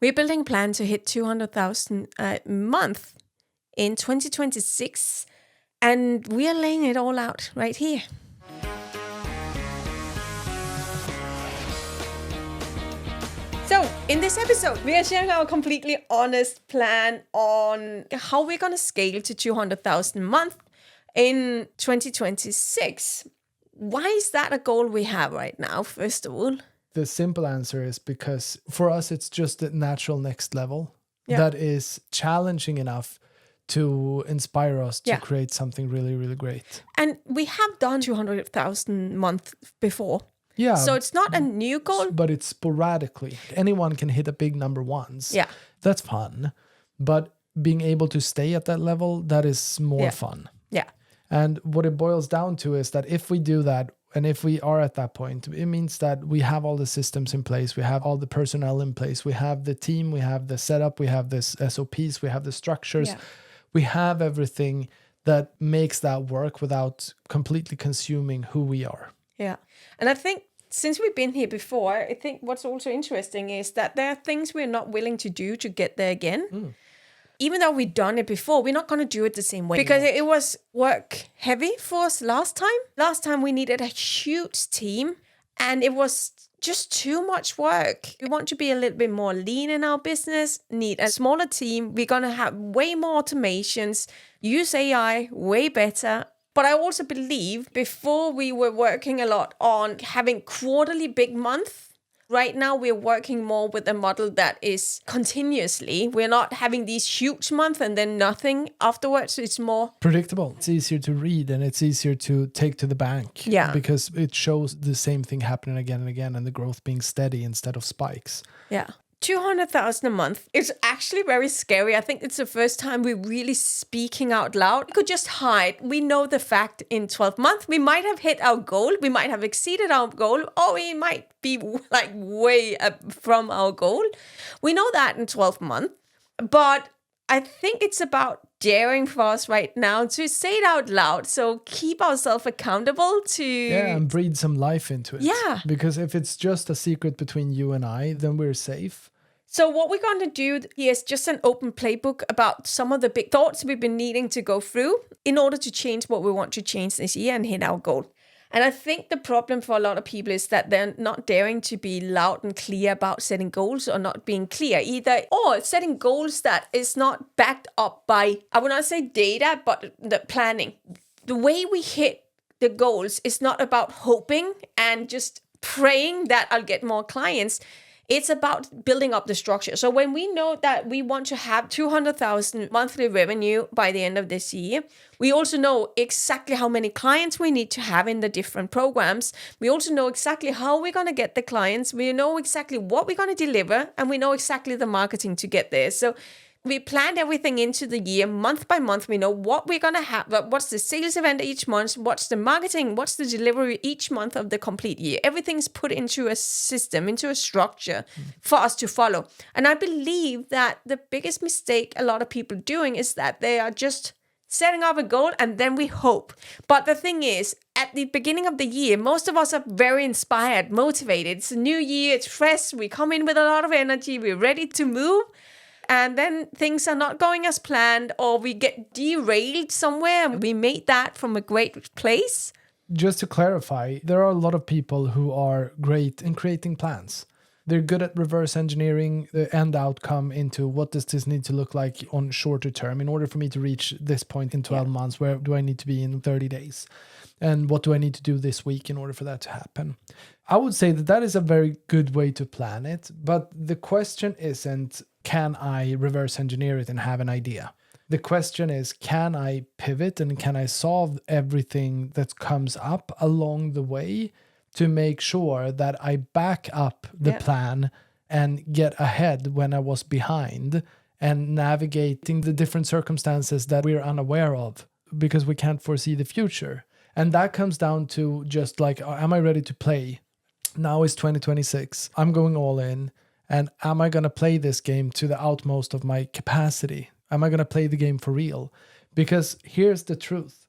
We're building a plan to hit 200,000 a month in 2026, and we are laying it all out right here. So, in this episode, we are sharing our completely honest plan on how we're going to scale to 200,000 a month in 2026. Why is that a goal we have right now, first of all? The simple answer is because for us, it's just the natural next level Yeah. that is challenging enough to inspire us to create something really, really great. And we have done 200,000 a month before. Yeah. So it's not a new goal. But it's sporadically. Anyone can hit a big number once. Yeah. That's fun. But being able to stay at that level, that is more fun. Yeah. And what it boils down to is that if we do that, and if we are at that point, it means that we have all the systems in place, we have all the personnel in place, we have the team, we have the setup, we have this SOPs, we have the structures, we have everything that makes that work without completely consuming who we are. Yeah. And I think since we've been here before, I think what's also interesting is that there are things we're not willing to do to get there again. Even though we've done it before, we're not going to do it the same way. Because it was work heavy for us last time. Last time we needed a huge team and it was just too much work. We want to be a little bit more lean in our business, need a smaller team. We're going to have way more automations, use AI way better. But I also believe before we were working a lot on having quarterly big months. Right now, we're working more with a model that is continuously. We're not having these huge months and then nothing afterwards. It's more predictable. It's easier to read and it's easier to take to the bank. Yeah. Because it shows the same thing happening again and again and the growth being steady instead of spikes. Yeah. 200,000 a month. It's actually very scary. I think it's the first time we're really speaking out loud. We could just hide. We know the fact in 12 months, we might have hit our goal. We might have exceeded our goal, or we might be like way up from our goal. We know that in 12 months. But I think it's about daring for us right now to say it out loud. So keep ourselves accountable to... Yeah, and breathe some life into it. Yeah. Because if it's just a secret between you and I, then we're safe. So what we're going to do here is just an open playbook about some of the big thoughts we've been needing to go through in order to change what we want to change this year and hit our goal. And I think the problem for a lot of people is that they're not daring to be loud and clear about setting goals or not being clear either, or setting goals that is not backed up by, I would not say data, but the planning. The way we hit the goals is not about hoping and just praying that I'll get more clients. It's about building up the structure. So when we know that we want to have 200,000 monthly revenue by the end of this year, we also know exactly how many clients we need to have in the different programs. We also know exactly how we're going to get the clients. We know exactly what we're going to deliver, and we know exactly the marketing to get there. So we planned everything into the year, month by month. We know what we're going to have, what's the sales event each month, what's the marketing, what's the delivery each month of the complete year. Everything's put into a system, into a structure for us to follow. And I believe that the biggest mistake a lot of people are doing is that they are just setting up a goal and then we hope. But the thing is, at the beginning of the year, most of us are very inspired, motivated. It's a new year, it's fresh, we come in with a lot of energy, we're ready to move. And then things are not going as planned, or we get derailed somewhere and we made that from a great place. Just to clarify, there are a lot of people who are great in creating plans. They're good at reverse engineering the end outcome into what does this need to look like on shorter term in order for me to reach this point in 12 months, where do I need to be in 30 days? And what do I need to do this week in order for that to happen? I would say that that is a very good way to plan it. But the question isn't, can I reverse engineer it and have an idea? The question is, can I pivot and can I solve everything that comes up along the way to make sure that I back up the plan and get ahead when I was behind and navigating the different circumstances that we're unaware of because we can't foresee the future. And that comes down to just like, am I ready to play? Now is 2026. I'm going all in. And am I going to play this game to the utmost of my capacity? Am I going to play the game for real? Because here's the truth.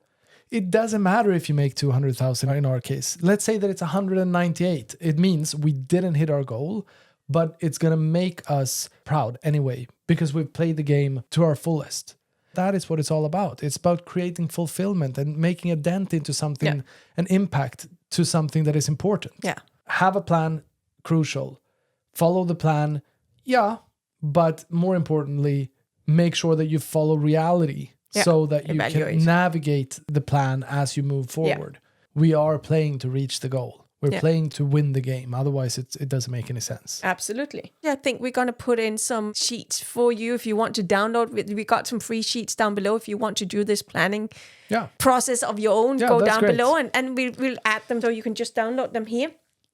It doesn't matter if you make 200,000 in our case. Let's say that it's 198. It means we didn't hit our goal, but it's going to make us proud anyway, because we've played the game to our fullest. That is what it's all about. It's about creating fulfillment and making a dent into something, an impact to something that is important. Yeah. Have a plan, crucial. Follow the plan, but more importantly, make sure that you follow reality so that you can navigate the plan as you move forward. We are playing to reach the goal. We're playing to win the game. Otherwise, it doesn't make any sense. Absolutely. I think we're going to put in some sheets for you if you want to download. We got some free sheets down below if you want to do this planning process of your own. Go down below and we'll add them so you can just download them here.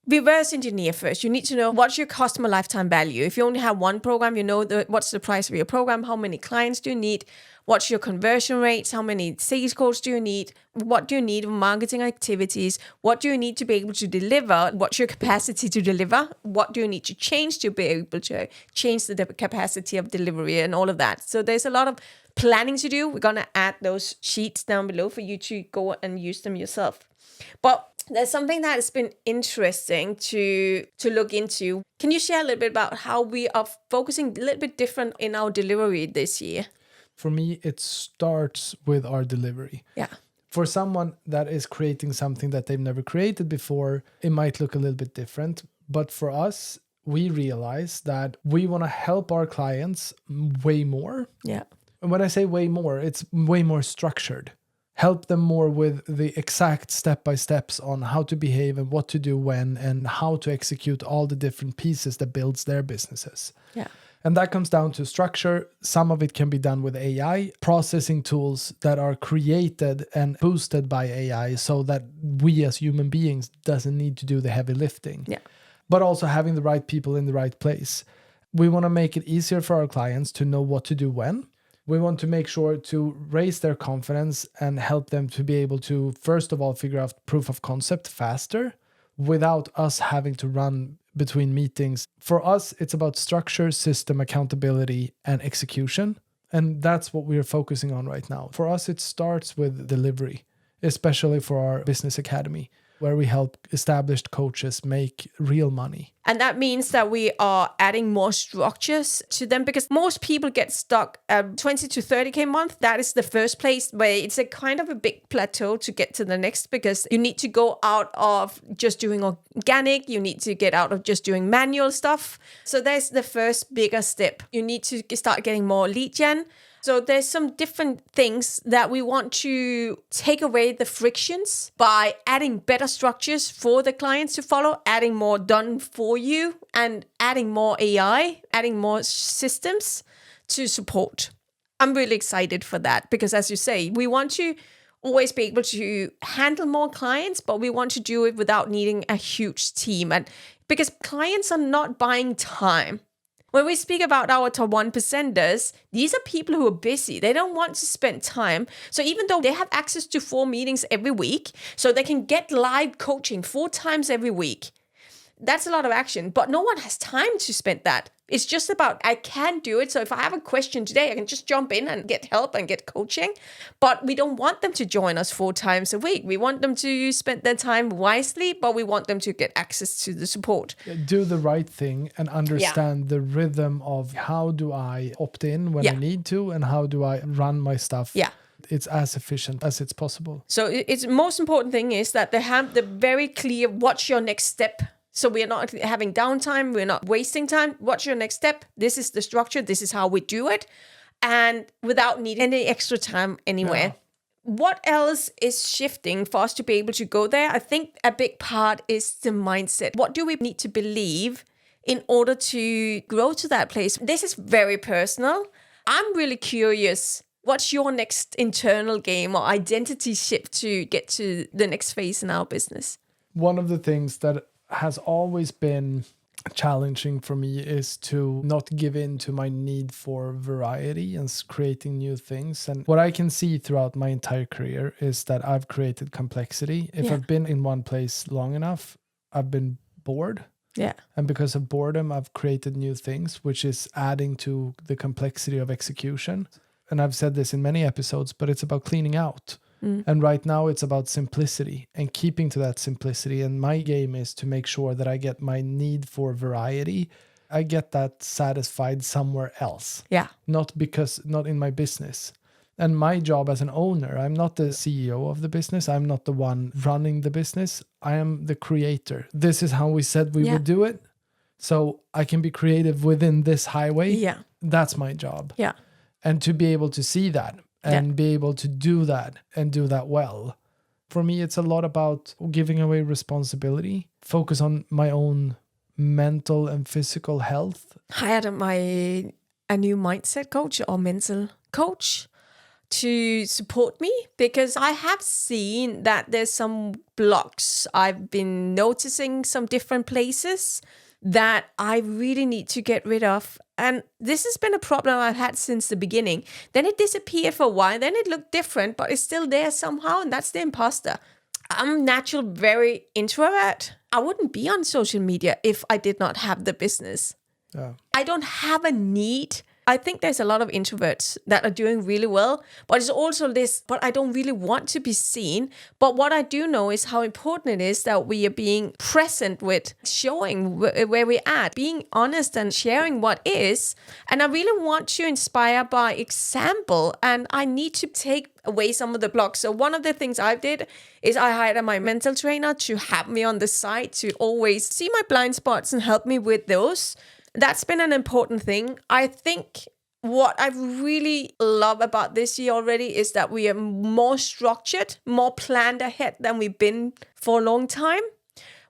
Reverse engineer first. You need to know what's your customer lifetime value. If you only have one program, you know what's the price of your program, how many clients do you need, what's your conversion rates, how many sales calls do you need, what do you need of marketing activities, what do you need to be able to deliver, what's your capacity to deliver, what do you need to change to be able to change the capacity of delivery and all of that. So there's a lot of planning to do. We're going to add those sheets down below for you to go and use them yourself. But there's something that has been interesting to look into. Can you share a little bit about how we are focusing a little bit different in our delivery this year? For me, it starts with our delivery. Yeah. For someone that is creating something that they've never created before, it might look a little bit different. But for us, we realize that we want to help our clients way more. Yeah. And when I say way more, it's way more structured. Help them more with the exact step-by-steps on how to behave and what to do when and how to execute all the different pieces that builds their businesses. Yeah. And that comes down to structure. Some of it can be done with AI, processing tools that are created and boosted by AI so that we as human beings doesn't need to do the heavy lifting. Yeah. But also having the right people in the right place. We want to make it easier for our clients to know what to do when. We want to make sure to raise their confidence and help them to be able to, first of all, figure out proof of concept faster without us having to run between meetings. For us, it's about structure, system, accountability, and execution. And that's what we are focusing on right now. For us, it starts with delivery, especially for our business academy, where we help established coaches make real money. And that means that we are adding more structures to them because most people get stuck at 20 to 30K a month. That is the first place where it's a kind of a big plateau to get to the next because you need to go out of just doing organic. You need to get out of just doing manual stuff. So there's the first bigger step. You need to start getting more lead gen. So there's some different things that we want to take away the frictions by adding better structures for the clients to follow, adding more done for you, and adding more AI, adding more systems to support. I'm really excited for that because, as you say, we want to always be able to handle more clients, but we want to do it without needing a huge team. And because clients are not buying time. When we speak about our top 1%ers, these are people who are busy. They don't want to spend time. So even though they have access to 4 meetings every week, so they can get live coaching 4 times every week, that's a lot of action. But no one has time to spend that. It's just about, I can do it. So if I have a question today, I can just jump in and get help and get coaching. But we don't want them to join us 4 times a week. We want them to spend their time wisely, but we want them to get access to the support. Do the right thing and understand the rhythm of how do I opt in when I need to and how do I run my stuff. Yeah. It's as efficient as it's possible. So it's most important thing is that they have the very clear, what's your next step? So we're not having downtime. We're not wasting time. What's your next step? This is the structure. This is how we do it. And without needing any extra time anywhere. Yeah. What else is shifting for us to be able to go there? I think a big part is the mindset. What do we need to believe in order to grow to that place? This is very personal. I'm really curious. What's your next internal game or identity shift to get to the next phase in our business? One of the things that has always been challenging for me is to not give in to my need for variety and creating new things. And what I can see throughout my entire career is that I've created complexity. If I've been in one place long enough, I've been bored. Yeah. And because of boredom, I've created new things, which is adding to the complexity of execution. And I've said this in many episodes, but it's about cleaning out. And right now it's about simplicity and keeping to that simplicity. And my game is to make sure that I get my need for variety I get that satisfied somewhere else. Yeah. Not in my business. And my job as an owner, I'm not the CEO of the business. I'm not the one running the business. I am the creator. This is how we said we would do it. So I can be creative within this highway. Yeah. That's my job. Yeah. And to be able to see that and be able to do that and do that well. For me, it's a lot about giving away responsibility, focus on my own mental and physical health. Hired a new mindset coach or mental coach to support me, because I have seen that there's some blocks. I've been noticing some different places that I really need to get rid of. And this has been a problem I've had since the beginning. Then it disappeared for a while. Then it looked different, but it's still there somehow. And that's the imposter. I'm natural, very introvert. I wouldn't be on social media if I did not have the business. Yeah. I don't have a need. I think there's a lot of introverts that are doing really well, but it's also this, but I don't really want to be seen. But what I do know is how important it is that we are being present with showing where we're at, being honest and sharing what is. And I really want to inspire by example, and I need to take away some of the blocks. So one of the things I did is I hired my mental trainer to have me on the side to always see my blind spots and help me with those. That's been an important thing. I think what I really love about this year already is that we are more structured, more planned ahead than we've been for a long time,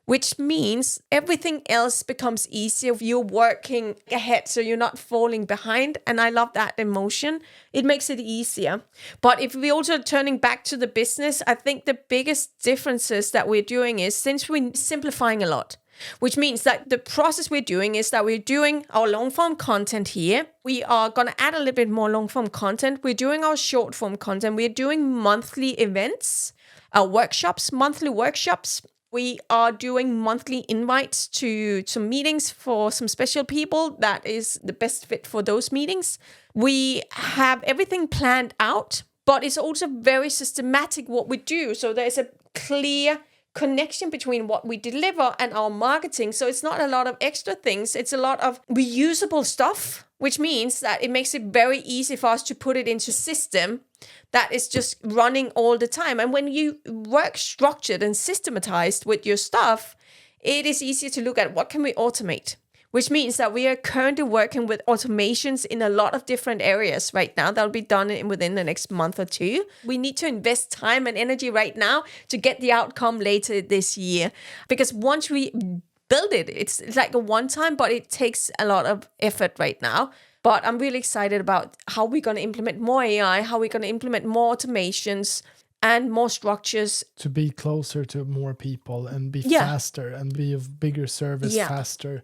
which means everything else becomes easier if you're working ahead, so you're not falling behind. And I love that emotion. It makes it easier. But if we're also turning back to the business, I think the biggest differences that we're doing is, since we're simplifying a lot, which means that the process we're doing is that we're doing our long form content here. We are going to add a little bit more long form content. We're doing our short form content. We're doing monthly events, monthly workshops. We are doing monthly invites to some meetings for some special people that is the best fit for those meetings. We have everything planned out, but it's also very systematic what we do. So there's a clear connection between what we deliver and our marketing. So it's not a lot of extra things. It's a lot of reusable stuff, which means that it makes it very easy for us to put it into a system that is just running all the time. And when you work structured and systematized with your stuff, it is easier to look at what can we automate, which means that we are currently working with automations in a lot of different areas right now. That'll be done within the next month or two. We need to invest time and energy right now to get the outcome later this year. Because once we build it, it's like a one-time, but it takes a lot of effort right now. But I'm really excited about how we're going to implement more AI, how we're going to implement more automations and more structures. To be closer to more people and be faster and be of bigger service faster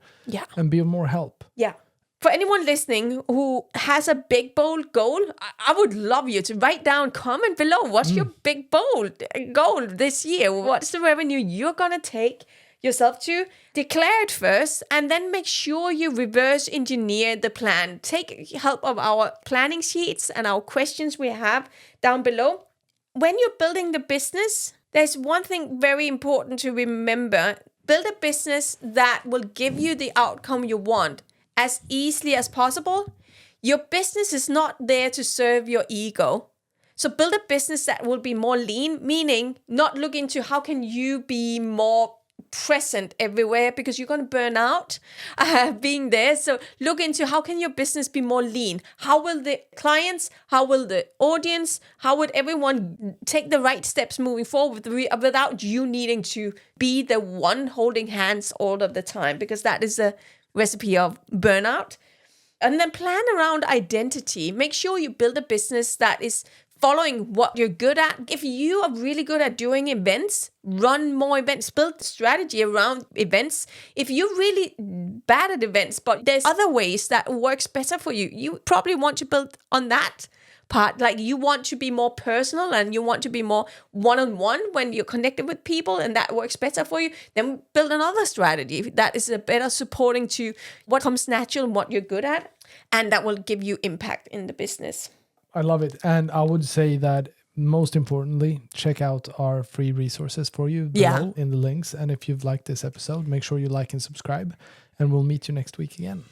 and be of more help. Yeah. For anyone listening who has a big, bold goal, I would love you to write down, comment below. What's your big, bold goal this year? What's the revenue you're going to take yourself to? Declare it first and then make sure you reverse engineer the plan. Take help of our planning sheets and our questions we have down below. When you're building the business, there's one thing very important to remember. Build a business that will give you the outcome you want as easily as possible. Your business is not there to serve your ego. So build a business that will be more lean, meaning not look into how can you be more present everywhere, because you're going to burn out being there. So look into how can your business be more lean? How will the clients, how will the audience, how would everyone take the right steps moving forward without you needing to be the one holding hands all of the time, because that is a recipe of burnout. And then plan around identity. Make sure you build a business that is following what you're good at. If you are really good at doing events, run more events, build strategy around events. If you're really bad at events, but there's other ways that works better for you, you probably want to build on that part. Like you want to be more personal and you want to be more one-on-one when you're connected with people, and that works better for you, then build another strategy that is a better supporting to what comes natural and what you're good at, and that will give you impact in the business. I love it. And I would say that most importantly, check out our free resources for you below in the links. And if you've liked this episode, make sure you like and subscribe. and we'll meet you next week again.